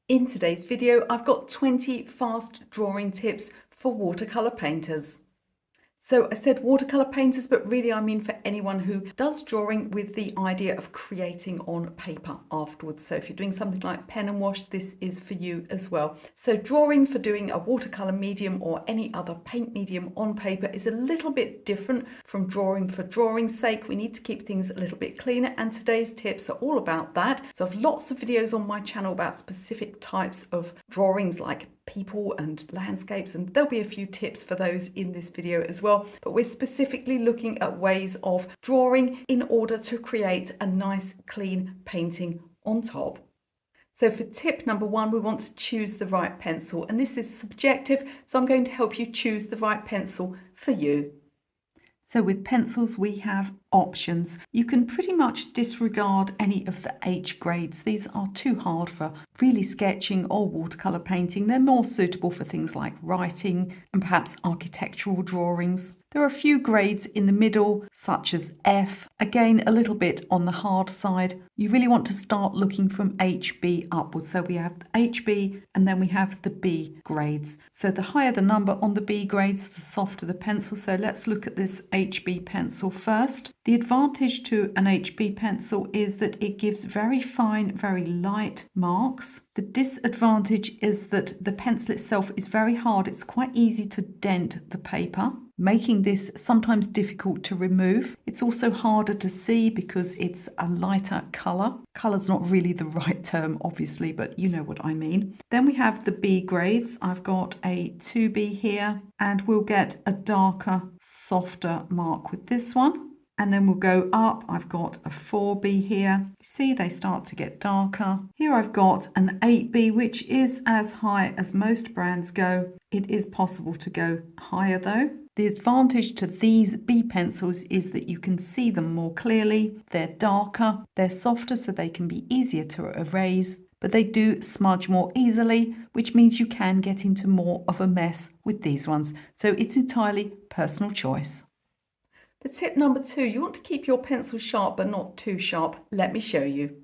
In today's video, I've got 20 fast drawing tips for watercolor painters. So I said watercolor painters, but really I mean for anyone who does drawing with the idea of creating on paper afterwards. So if you're doing something like pen and wash, this is for you as well. So drawing for doing a watercolor medium or any other paint medium on paper is a little bit different from drawing for drawing's sake. We need to keep things a little bit cleaner, and today's tips are all about that. So I've lots of videos on my channel about specific types of drawings like people and landscapes, and there'll be a few tips for those in this video as well, but we're specifically looking at ways of drawing in order to create a nice clean painting on top. So for tip number one, we want to choose the right pencil, and this is subjective, so I'm going to help you choose the right pencil for you. So with pencils, we have options. You can pretty much disregard any of the H grades. These are too hard for really sketching or watercolor painting. They're more suitable for things like writing and perhaps architectural drawings. There are a few grades in the middle, such as F, again a little bit on the hard side. You really want to start looking from HB upwards. So we have HB and then we have the B grades. So the higher the number on the B grades, the softer the pencil. So let's look at this HB pencil first. The advantage to an HB pencil is that it gives very fine, very light marks. The disadvantage is that the pencil itself is very hard. It's quite easy to dent the paper, making this sometimes difficult to remove. It's also harder to see because it's a lighter colour. Colour's not really the right term, obviously, but you know what I mean. Then we have the B grades. I've got a 2B here, and we'll get a darker, softer mark with this one. And then we'll go up. I've got a 4B here. You see, they start to get darker. Here I've got an 8B, which is as high as most brands go. It is possible to go higher though. The advantage to these B pencils is that you can see them more clearly. They're darker, they're softer, so they can be easier to erase, but they do smudge more easily, which means you can get into more of a mess with these ones. So it's entirely personal choice. For tip number two, you want to keep your pencil sharp but not too sharp. Let me show you.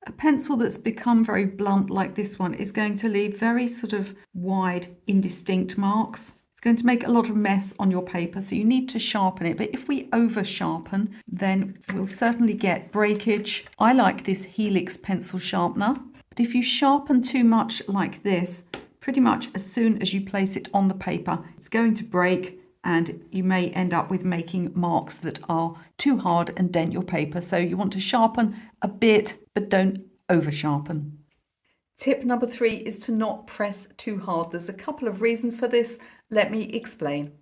A pencil that's become very blunt like this one is going to leave very sort of wide, indistinct marks. It's going to make a lot of mess on your paper, so you need to sharpen it. But if we over sharpen, then we'll certainly get breakage. I like this Helix pencil sharpener, but if you sharpen too much like this, pretty much as soon as you place it on the paper, it's going to break, and you may end up with making marks that are too hard and dent your paper. So you want to sharpen a bit, but don't over sharpen. Tip number three is to not press too hard. There's a couple of reasons for this. Let me explain.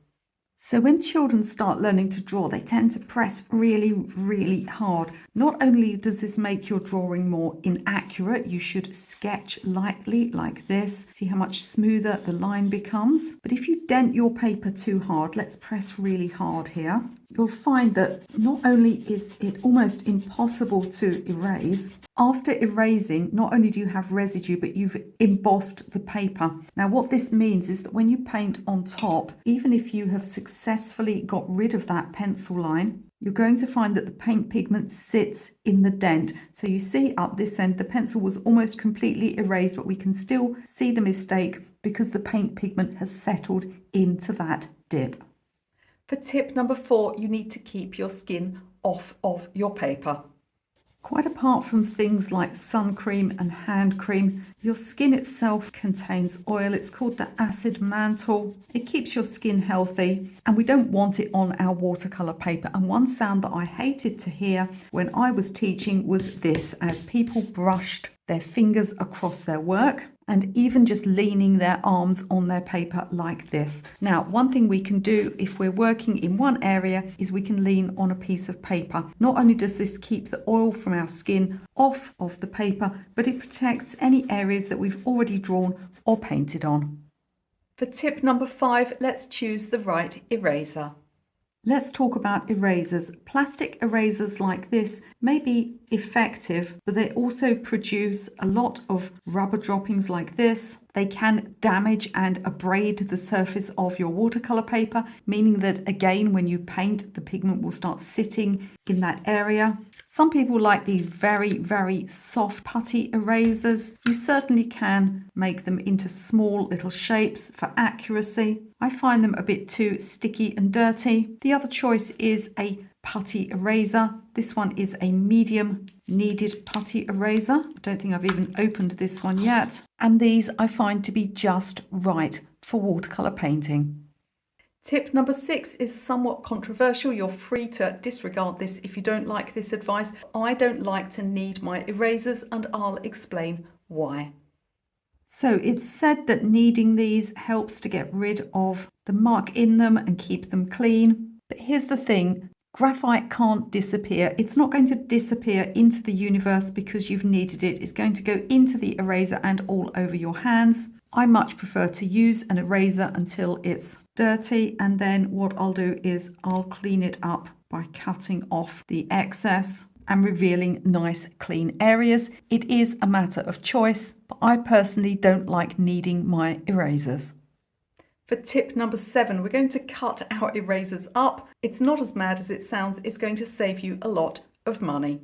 So when children start learning to draw, they tend to press really, really hard. Not only does this make your drawing more inaccurate, you should sketch lightly like this. See how much smoother the line becomes. But if you dent your paper too hard, let's press really hard here. You'll find that not only is it almost impossible to erase, after erasing, not only do you have residue, but you've embossed the paper. Now, what this means is that when you paint on top, even if you have successfully got rid of that pencil line, you're going to find that the paint pigment sits in the dent. So you see up this end, the pencil was almost completely erased, but we can still see the mistake because the paint pigment has settled into that dip. For tip number four, you need to keep your skin off of your paper. Quite apart from things like sun cream and hand cream, your skin itself contains oil. It's called the acid mantle. It keeps your skin healthy, and we don't want it on our watercolor paper. And one sound that I hated to hear when I was teaching was this, as people brushed their fingers across their work, and even just leaning their arms on their paper like this. Now, one thing we can do if we're working in one area is we can lean on a piece of paper. Not only does this keep the oil from our skin off of the paper, but it protects any areas that we've already drawn or painted on. For tip number five, let's choose the right eraser. Let's talk about erasers. Plastic erasers like this may be effective, but they also produce a lot of rubber droppings like this. They can damage and abrade the surface of your watercolor paper, meaning that again, when you paint, the pigment will start sitting in that area. Some people like these very, very soft putty erasers. You certainly can make them into small little shapes for accuracy. I find them a bit too sticky and dirty. The other choice is a putty eraser. This one is a medium kneaded putty eraser. I don't think I've even opened this one yet. And these I find to be just right for watercolor painting. Tip number 6 is somewhat controversial. You're free to disregard this if you don't like this advice. I don't like to knead my erasers, and I'll explain why. So it's said that kneading these helps to get rid of the muck in them and keep them clean. But here's the thing, graphite can't disappear. It's not going to disappear into the universe because you've kneaded it. It's going to go into the eraser and all over your hands. I much prefer to use an eraser until it's dirty, and then what I'll do is I'll clean it up by cutting off the excess and revealing nice clean areas. It is a matter of choice, but I personally don't like kneading my erasers. For tip number 7, we're going to cut our erasers up. It's not as mad as it sounds. It's going to save you a lot of money.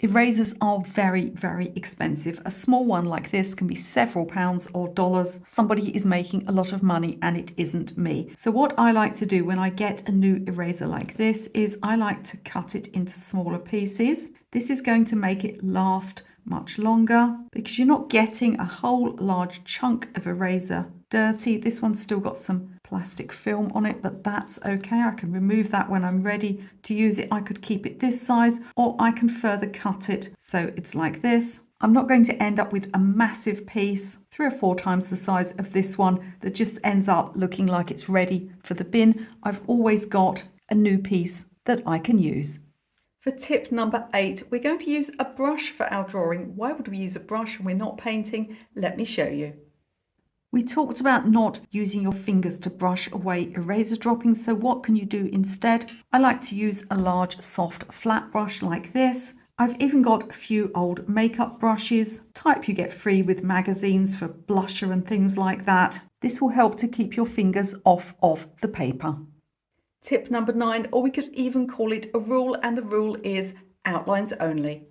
Erasers are very, very expensive. A small one like this can be several pounds or dollars. Somebody is making a lot of money and it isn't me. So what I like to do when I get a new eraser like this is I like to cut it into smaller pieces. This is going to make it last much longer because you're not getting a whole large chunk of eraser dirty. This one's still got some plastic film on it, but that's okay. I can remove that when I'm ready to use it. I could keep it this size, or I can further cut it so it's like this. I'm not going to end up with a massive piece, 3 or 4 times the size of this one, that just ends up looking like it's ready for the bin. I've always got a new piece that I can use. For tip number 8, we're going to use a brush for our drawing. Why would we use a brush when we're not painting? Let me show you. We talked about not using your fingers to brush away eraser droppings, so what can you do instead? I like to use a large soft flat brush like this. I've even got a few old makeup brushes, type you get free with magazines for blusher and things like that. This will help to keep your fingers off of the paper. Tip number 9, or we could even call it a rule, and the rule is outlines only.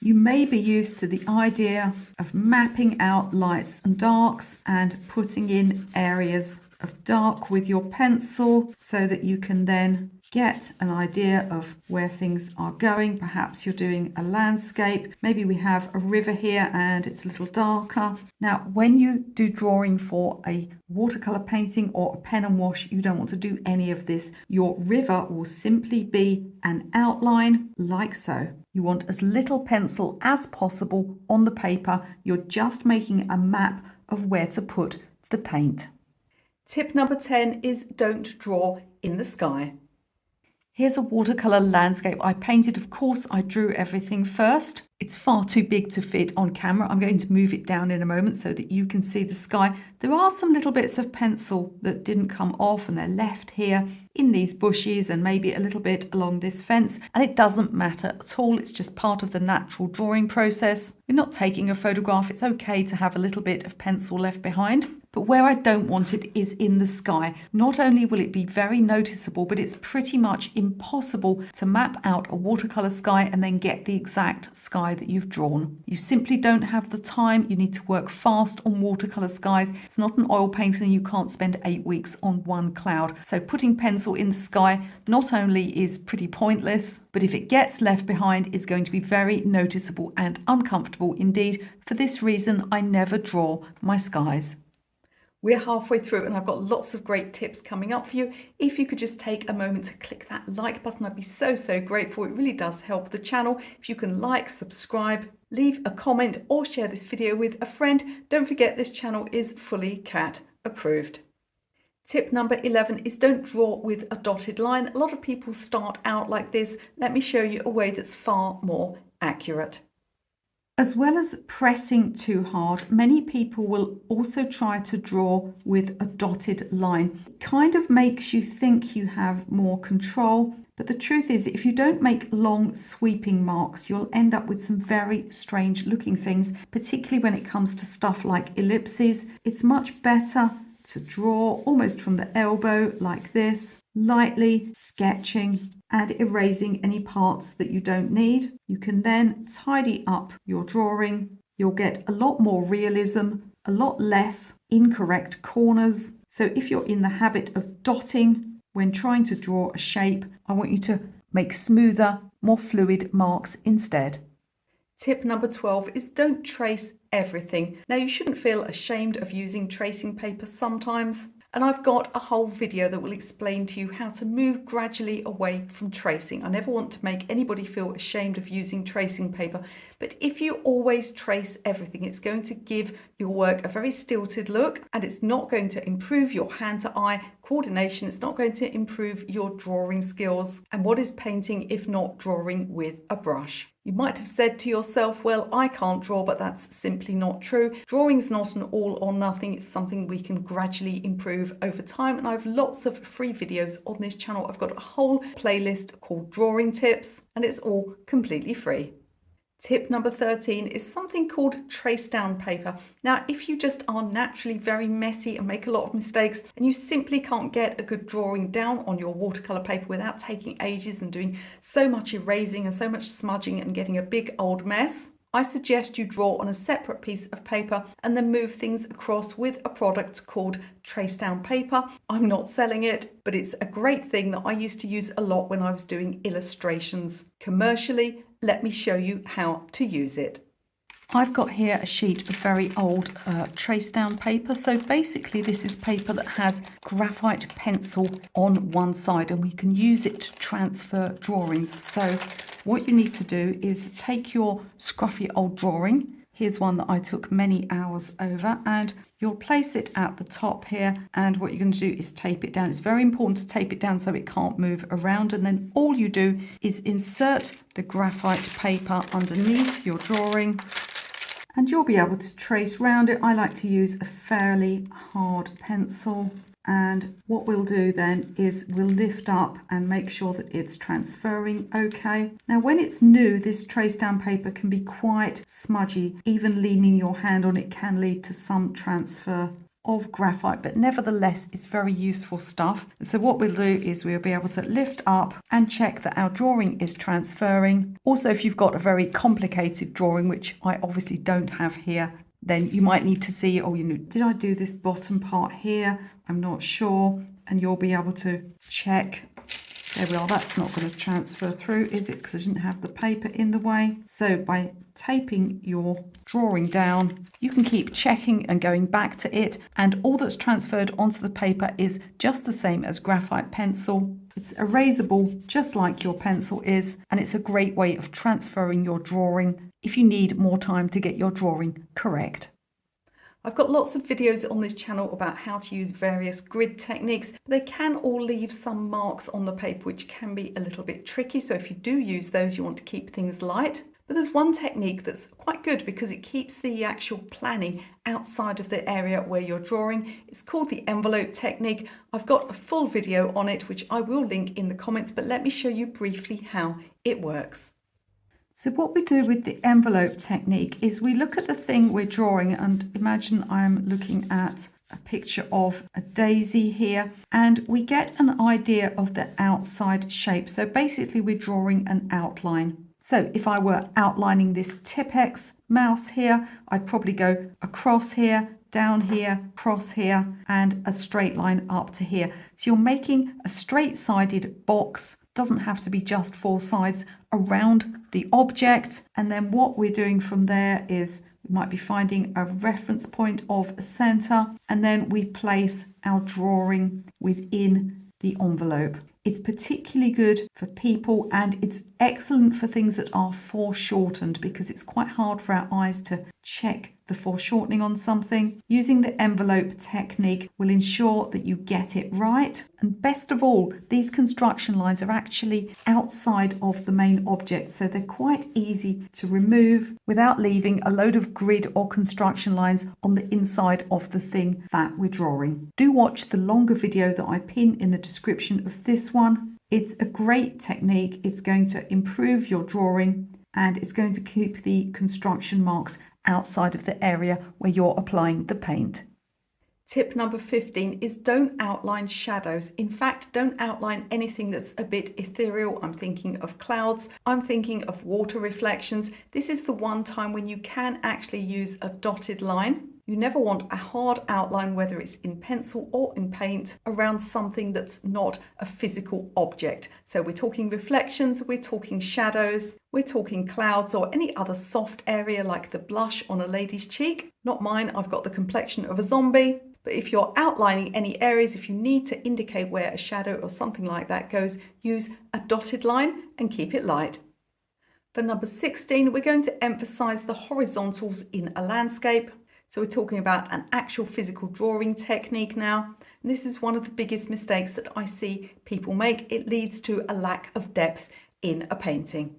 You may be used to the idea of mapping out lights and darks and putting in areas of dark with your pencil so that you can then get an idea of where things are going. Perhaps you're doing a landscape. Maybe we have a river here and it's a little darker. Now, when you do drawing for a watercolor painting or a pen and wash, you don't want to do any of this. Your river will simply be an outline like so. You want as little pencil as possible on the paper. You're just making a map of where to put the paint. Tip number 10 is don't draw in the sky. Here's a watercolor landscape I painted. Of course, I drew everything first. It's far too big to fit on camera. I'm going to move it down in a moment so that you can see the sky. There are some little bits of pencil that didn't come off, and they're left here in these bushes and maybe a little bit along this fence. And it doesn't matter at all. It's just part of the natural drawing process. We're not taking a photograph. It's okay to have a little bit of pencil left behind. But where I don't want it is in the sky. Not only will it be very noticeable, but it's pretty much impossible to map out a watercolor sky and then get the exact sky that you've drawn. You simply don't have the time. You need to work fast on watercolor skies. It's not an oil painting. You can't spend 8 weeks on one cloud. So putting pencil in the sky not only is pretty pointless, but if it gets left behind, it's going to be very noticeable and uncomfortable indeed. For this reason, I never draw my skies. We're halfway through and I've got lots of great tips coming up for you. If you could just take a moment to click that like button, I'd be so grateful. It really does help the channel. If you can like, subscribe, leave a comment or share this video with a friend. Don't forget this channel is fully cat approved. Tip number 11 is don't draw with a dotted line. A lot of people start out like this. Let me show you a way that's far more accurate. As well as pressing too hard, many people will also try to draw with a dotted line. It kind of makes you think you have more control, but the truth is if you don't make long sweeping marks, you'll end up with some very strange looking things, particularly when it comes to stuff like ellipses. It's much better to draw almost from the elbow like this, lightly sketching and erasing any parts that you don't need. You can then tidy up your drawing. You'll get a lot more realism, a lot less incorrect corners. So if you're in the habit of dotting when trying to draw a shape, I want you to make smoother, more fluid marks instead. Tip number 12 is don't trace everything. Now, you shouldn't feel ashamed of using tracing paper sometimes, and I've got a whole video that will explain to you how to move gradually away from tracing. I never want to make anybody feel ashamed of using tracing paper, but if you always trace everything, it's going to give your work a very stilted look, and it's not going to improve your hand-to-eye coordination. It's not going to improve your drawing skills. And what is painting if not drawing with a brush? You might have said to yourself, well, I can't draw, but that's simply not true. Drawing is not an all or nothing. It's something we can gradually improve over time. And I have lots of free videos on this channel. I've got a whole playlist called Drawing Tips, and it's all completely free. Tip number 13 is something called Tracedown paper. Now, if you just are naturally very messy and make a lot of mistakes, and you simply can't get a good drawing down on your watercolor paper without taking ages and doing so much erasing and so much smudging and getting a big old mess, I suggest you draw on a separate piece of paper and then move things across with a product called Tracedown paper. I'm not selling it, but it's a great thing that I used to use a lot when I was doing illustrations commercially. Let me show you how to use it. I've got here a sheet of very old Tracedown paper. So basically this is paper that has graphite pencil on one side, and we can use it to transfer drawings. So what you need to do is take your scruffy old drawing. Here's one that I took many hours over, and you'll place it at the top here, and what you're going to do is tape it down. It's very important to tape it down so it can't move around, and then all you do is insert the graphite paper underneath your drawing, and you'll be able to trace round it. I like to use a fairly hard pencil, and what we'll do then is we'll lift up and make sure that it's transferring okay. Now, when it's new, this Tracedown paper can be quite smudgy. Even leaning your hand on it can lead to some transfer of graphite, but nevertheless it's very useful stuff. So what we'll do is we'll be able to lift up and check that our drawing is transferring. Also, if you've got a very complicated drawing, which I obviously don't have here, then you might need to see, oh, did I do this bottom part here? I'm not sure. And you'll be able to check. There we are, that's not going to transfer through, is it? Because I didn't have the paper in the way. So by taping your drawing down, you can keep checking and going back to it, and all that's transferred onto the paper is just the same as graphite pencil. It's erasable just like your pencil is, and it's a great way of transferring your drawing if you need more time to get your drawing correct. I've got lots of videos on this channel about how to use various grid techniques. They can all leave some marks on the paper, which can be a little bit tricky. So if you do use those, you want to keep things light. But there's one technique that's quite good because it keeps the actual planning outside of the area where you're drawing. It's called the envelope technique. I've got a full video on it, which I will link in the comments, but let me show you briefly how it works. So what we do with the envelope technique is we look at the thing we're drawing, and imagine I'm looking at a picture of a daisy here, and we get an idea of the outside shape. So basically we're drawing an outline. So if I were outlining this Tipex mouse here, I'd probably go across here, down here, cross here, and a straight line up to here. So you're making a straight-sided box. Doesn't have to be just four sides around the object. And then what we're doing from there is we might be finding a reference point of a center, and then we place our drawing within the envelope. It's particularly good for people, and it's excellent for things that are foreshortened because it's quite hard for our eyes to check the foreshortening on something. Using the envelope technique will ensure that you get it right. And best of all, these construction lines are actually outside of the main object, so they're quite easy to remove without leaving a load of grid or construction lines on the inside of the thing that we're drawing. Do watch the longer video that I pin in the description of this one. It's a great technique. It's going to improve your drawing, and it's going to keep the construction marks outside of the area where you're applying the paint. Tip number 15 is don't outline shadows. In fact, don't outline anything that's a bit ethereal. I'm thinking of clouds. I'm thinking of water reflections. This is the one time when you can actually use a dotted line. You never want a hard outline, whether it's in pencil or in paint, around something that's not a physical object. So we're talking reflections, we're talking shadows, we're talking clouds or any other soft area like the blush on a lady's cheek. Not mine, I've got the complexion of a zombie. But if you're outlining any areas, if you need to indicate where a shadow or something like that goes, use a dotted line and keep it light. For number 16, we're going to emphasize the horizontals in a landscape. So we're talking about an actual physical drawing technique now. And this is one of the biggest mistakes that I see people make. It leads to a lack of depth in a painting.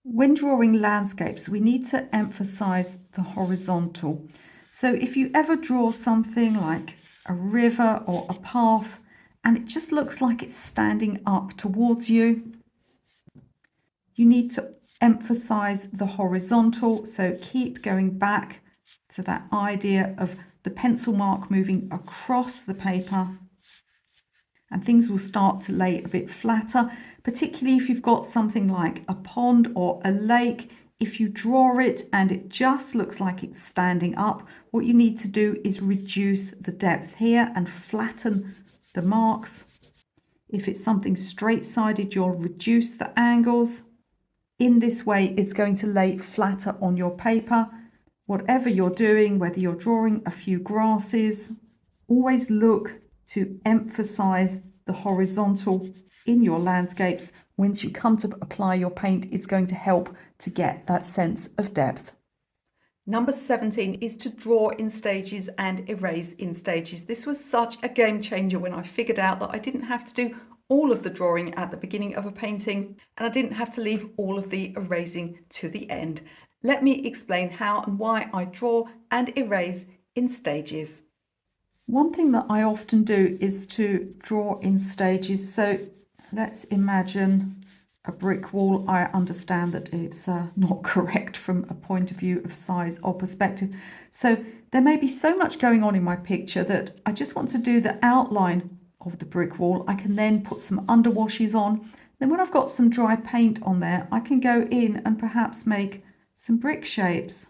When drawing landscapes, we need to emphasize the horizontal. So if you ever draw something like a river or a path and it just looks like it's standing up towards you, you need to emphasize the horizontal. So keep going back to that idea of the pencil mark moving across the paper, and things will start to lay a bit flatter, particularly if you've got something like a pond or a lake. If you draw it and it just looks like it's standing up, what you need to do is reduce the depth here and flatten the marks. If it's something straight-sided, you'll reduce the angles. In this way, it's going to lay flatter on your paper. Whatever you're doing, whether you're drawing a few grasses, always look to emphasize the horizontal in your landscapes. Once you come to apply your paint, it's going to help to get that sense of depth. Number 17 is to draw in stages and erase in stages. This was such a game changer when I figured out that I didn't have to do all of the drawing at the beginning of a painting, and I didn't have to leave all of the erasing to the end. Let me explain how and why I draw and erase in stages. One thing that I often do is to draw in stages. So let's imagine a brick wall. I understand that it's not correct from a point of view of size or perspective. So there may be so much going on in my picture that I just want to do the outline of the brick wall. I can then put some underwashes on. Then when I've got some dry paint on there, I can go in and perhaps make some brick shapes.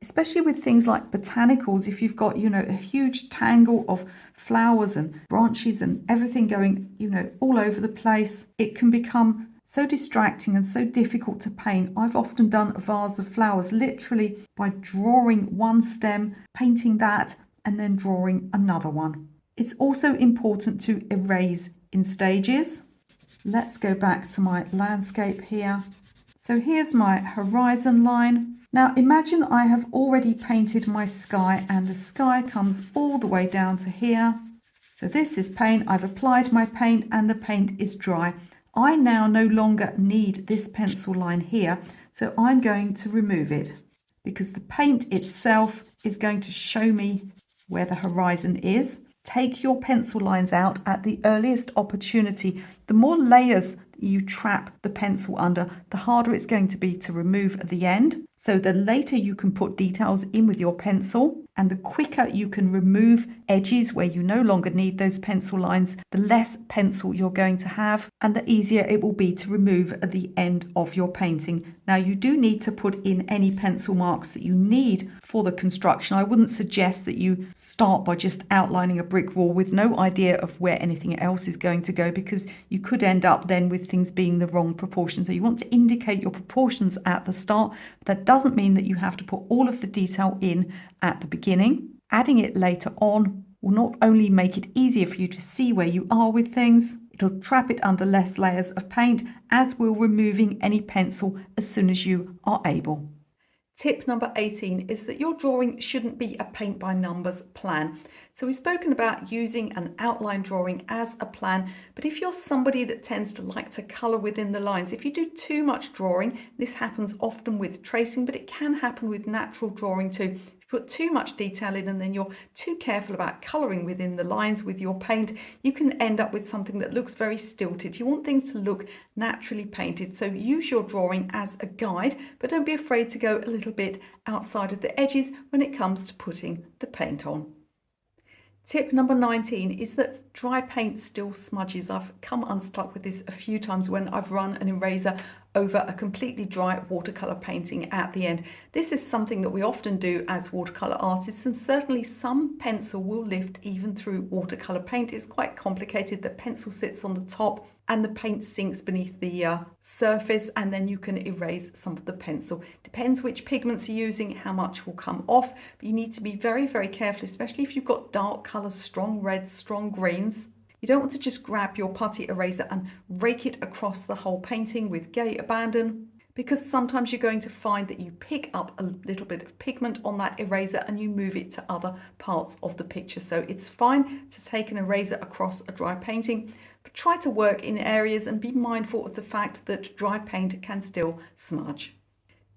Especially with things like botanicals, if you've got, a huge tangle of flowers and branches and everything going, all over the place, it can become so distracting and so difficult to paint. I've often done a vase of flowers literally by drawing one stem, painting that, and then drawing another one. It's also important to erase in stages. Let's go back to my landscape here. So here's my horizon line. Now imagine I have already painted my sky and the sky comes all the way down to here. So this is paint. I've applied my paint and the paint is dry. I now no longer need this pencil line here. So I'm going to remove it because the paint itself is going to show me where the horizon is. Take your pencil lines out at the earliest opportunity. The more layers you trap the pencil under, the harder it's going to be to remove at the end. So the later you can put details in with your pencil and the quicker you can remove edges where you no longer need those pencil lines, the less pencil you're going to have and the easier it will be to remove at the end of your painting. Now you do need to put in any pencil marks that you need for the construction. I wouldn't suggest that you start by just outlining a brick wall with no idea of where anything else is going to go, because you could end up then with things being the wrong proportion. So you want to indicate your proportions at the start. That doesn't mean that you have to put all of the detail in at the beginning. Adding it later on will not only make it easier for you to see where you are with things, it'll trap it under less layers of paint, as will removing any pencil as soon as you are able. Tip number 18 is that your drawing shouldn't be a paint by numbers plan. So we've spoken about using an outline drawing as a plan, but if you're somebody that tends to like to colour within the lines, if you do too much drawing, this happens often with tracing, but it can happen with natural drawing too. Put too much detail in and then you're too careful about colouring within the lines with your paint, you can end up with something that looks very stilted. You want things to look naturally painted, so use your drawing as a guide, but don't be afraid to go a little bit outside of the edges when it comes to putting the paint on. Tip number 19 is that dry paint still smudges. I've come unstuck with this a few times when I've run an eraser over a completely dry watercolor painting at the end. This is something that we often do as watercolor artists, and certainly some pencil will lift even through watercolor paint. It's quite complicated. The pencil sits on the top and the paint sinks beneath the surface, and then you can erase some of the pencil. Depends which pigments you're using, how much will come off, but you need to be very, very careful, especially if you've got dark colours, strong reds, strong greens. You don't want to just grab your putty eraser and rake it across the whole painting with gay abandon, because sometimes you're going to find that you pick up a little bit of pigment on that eraser and you move it to other parts of the picture. So it's fine to take an eraser across a dry painting, but try to work in areas and be mindful of the fact that dry paint can still smudge.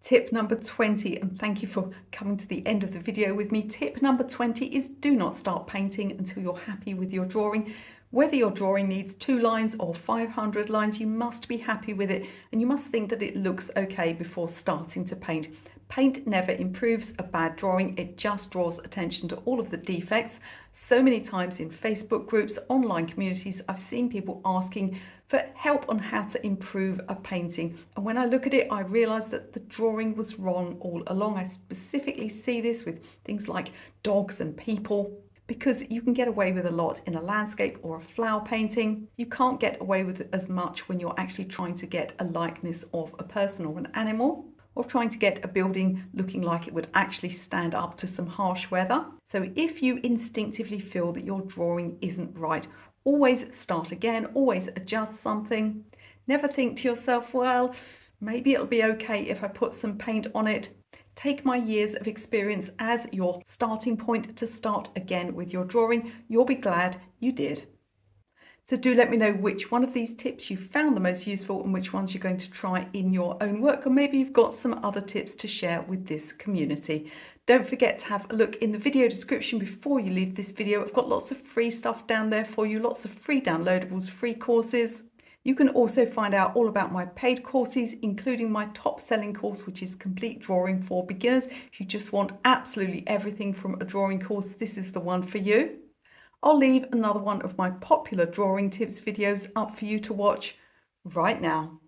Tip number 20, and thank you for coming to the end of the video with me. Tip number 20 is do not start painting until you're happy with your drawing. Whether your drawing needs 2 lines or 500 lines, you must be happy with it, and you must think that it looks okay before starting to paint. Paint never improves a bad drawing, it just draws attention to all of the defects. So many times in Facebook groups, online communities, I've seen people asking for help on how to improve a painting. And when I look at it, I realise that the drawing was wrong all along. I specifically see this with things like dogs and people, because you can get away with a lot in a landscape or a flower painting. You can't get away with as much when you're actually trying to get a likeness of a person or an animal, or trying to get a building looking like it would actually stand up to some harsh weather. So if you instinctively feel that your drawing isn't right, always start again, always adjust something. Never think to yourself, well, maybe it'll be okay if I put some paint on it. Take my years of experience as your starting point to start again with your drawing. You'll be glad you did. So do let me know which one of these tips you found the most useful and which ones you're going to try in your own work, or maybe you've got some other tips to share with this community. Don't forget to have a look in the video description before you leave this video. I've got lots of free stuff down there for you, lots of free downloadables, free courses. You can also find out all about my paid courses, including my top selling course, which is Complete Drawing for Beginners. If you just want absolutely everything from a drawing course, this is the one for you. I'll leave another one of my popular drawing tips videos up for you to watch right now.